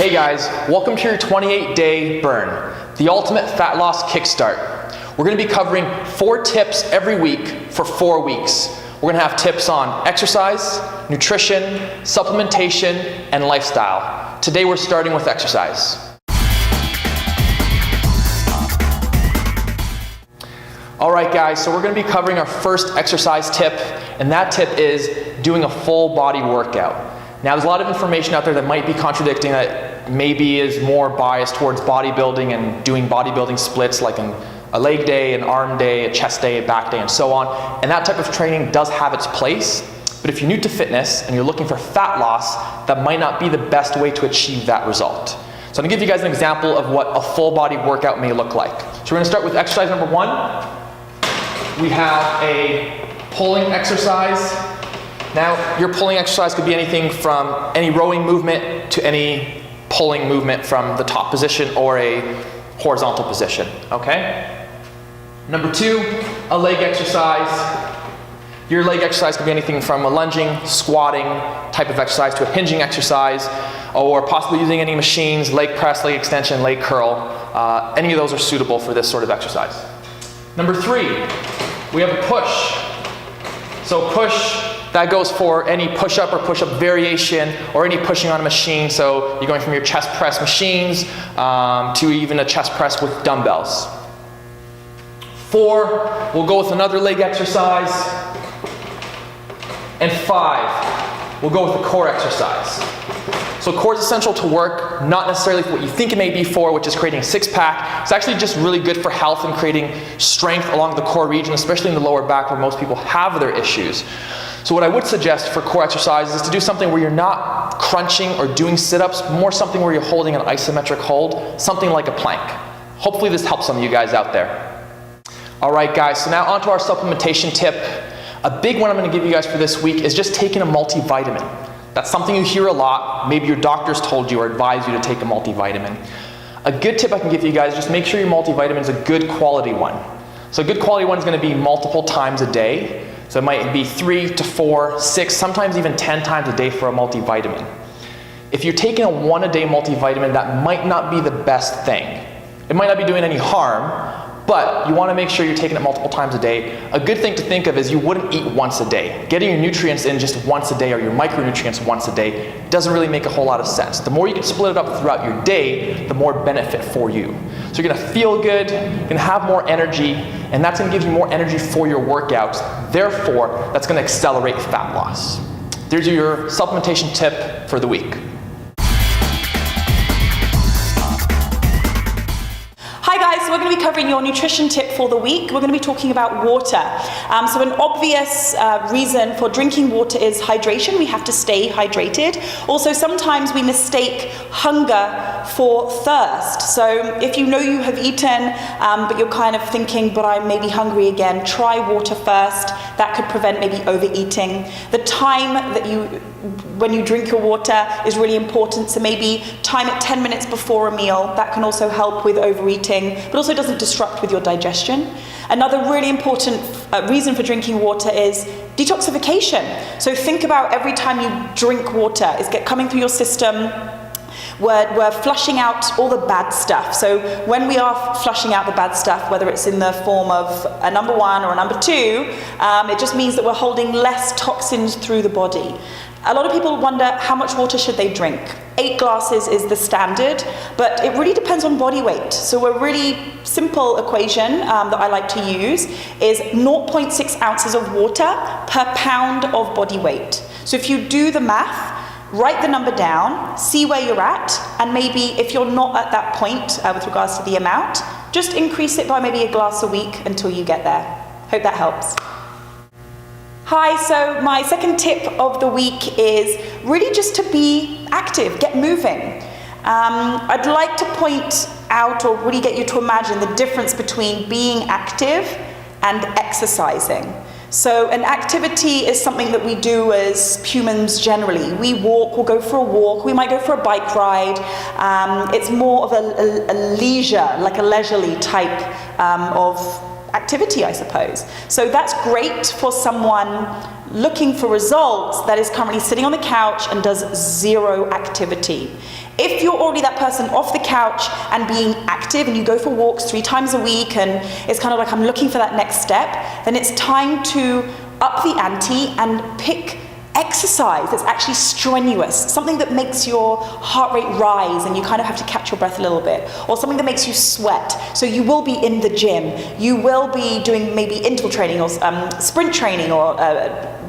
Hey guys, welcome to your 28-day burn, the ultimate fat loss kickstart. We're going to be covering 4 tips every week for 4 weeks. We're going to have tips on exercise, nutrition, supplementation, and lifestyle. Today we're starting with exercise. Alright guys, so we're going to be covering our first exercise tip, and that tip is doing a full body workout. Now there's a lot of information out there that might be contradicting, that maybe is more biased towards bodybuilding and doing bodybuilding splits like a leg day, an arm day, a chest day, a back day, and so on. And that type of training does have its place, but if you're new to fitness and you're looking for fat loss, that might not be the best way to achieve that result. So I'm going to give you guys an example of what a full body workout may look like. So we're going to start with exercise number 1. We have a pulling exercise. Now, your pulling exercise could be anything from any rowing movement to any pulling movement from the top position or a horizontal position, okay? Number 2, a leg exercise. Your leg exercise could be anything from a lunging, squatting type of exercise to a hinging exercise, or possibly using any machines, leg press, leg extension, leg curl. Any of those are suitable for this sort of exercise. Number 3, we have a push. So push, that goes for any push-up or push-up variation or any pushing on a machine. So you're going from your chest press machines to even a chest press with dumbbells. 4, we'll go with another leg exercise. And 5, we'll go with the core exercise. So core is essential to work, not necessarily for what you think it may be for, which is creating a six-pack. It's actually just really good for health and creating strength along the core region, especially in the lower back where most people have their issues. So what I would suggest for core exercises is to do something where you're not crunching or doing sit-ups, more something where you're holding an isometric hold, something like a plank. Hopefully this helps some of you guys out there. Alright guys, so now onto our supplementation tip. A big one I'm going to give you guys for this week is just taking a multivitamin. That's something you hear a lot. Maybe your doctor's told you or advised you to take a multivitamin. A good tip I can give you guys is just make sure your multivitamin is a good quality one. So a good quality one is going to be multiple times a day. So it might be 3 to 4, 6, sometimes even 10 times a day for a multivitamin. If you're taking a 1-a-day multivitamin, that might not be the best thing. It might not be doing any harm, but you want to make sure you're taking it multiple times a day. A good thing to think of is you wouldn't eat once a day. Getting your nutrients in just once a day or your micronutrients once a day doesn't really make a whole lot of sense. The more you can split it up throughout your day, the more benefit for you. So you're going to feel good, you're going to have more energy, and that's going to give you more energy for your workouts. Therefore, that's going to accelerate fat loss. There's your supplementation tip for the week. Hi guys, so we're going to be covering your nutrition tip for the week. We're going to be talking about water. So an obvious reason for drinking water is hydration. We have to stay hydrated. Also, sometimes we mistake hunger for thirst. So if you know you have eaten, but you're kind of thinking, but I may be hungry again, try water first. That could prevent maybe overeating. The time that when you drink your water is really important. So maybe time it 10 minutes before a meal. That can also help with overeating, but also doesn't disrupt with your digestion. Another really important reason for drinking water is detoxification. So think about every time you drink water, it's coming through your system. We're flushing out all the bad stuff. So when we are flushing out the bad stuff, whether it's in the form of a number 1 or a number 2, it just means that we're holding less toxins through the body. A lot of people wonder how much water should they drink. 8 glasses is the standard, but it really depends on body weight. So a really simple equation that I like to use is 0.6 ounces of water per pound of body weight. So if you do the math, write the number down, see where you're at, and maybe if you're not at that point with regards to the amount, just increase it by maybe a glass a week until you get there. Hope that helps. Hi, so my second tip of the week is really just to be active, get moving. I'd like to point out or really get you to imagine the difference between being active and exercising. So an activity is something that we do as humans generally. We walk, we'll go for a walk, we might go for a bike ride. It's more of a leisure, like a leisurely type of activity, I suppose. So that's great for someone looking for results that is currently sitting on the couch and does zero activity. If you're already that person off the couch and being active and you go for walks 3 times a week and it's kind of like I'm looking for that next step, then it's time to up the ante and pick exercise that's actually strenuous, something that makes your heart rate rise and you kind of have to catch your breath a little bit, or something that makes you sweat. So you will be in the gym, you will be doing maybe interval training or sprint training, or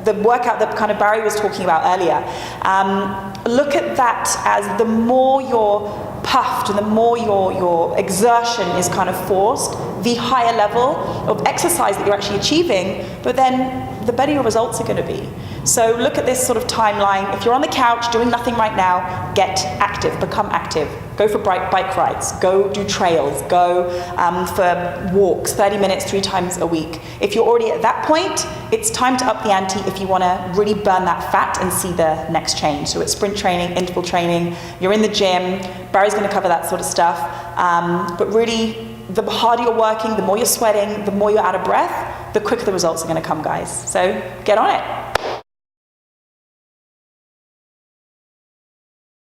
the workout that kind of Barry was talking about earlier. Look at that as the more you're puffed and the more your exertion is kind of forced, the higher level of exercise that you're actually achieving, but then the better your results are going to be. So look at this sort of timeline. If you're on the couch doing nothing right now, get active, become active. Go for bike rides, go do trails, go for walks, 30 minutes, 3 times a week. If you're already at that point, it's time to up the ante if you want to really burn that fat and see the next change. So it's sprint training, interval training, you're in the gym, Barry's going to cover that sort of stuff. But really, the harder you're working, the more you're sweating, the more you're out of breath, the quicker the results are going to come, guys. So get on it.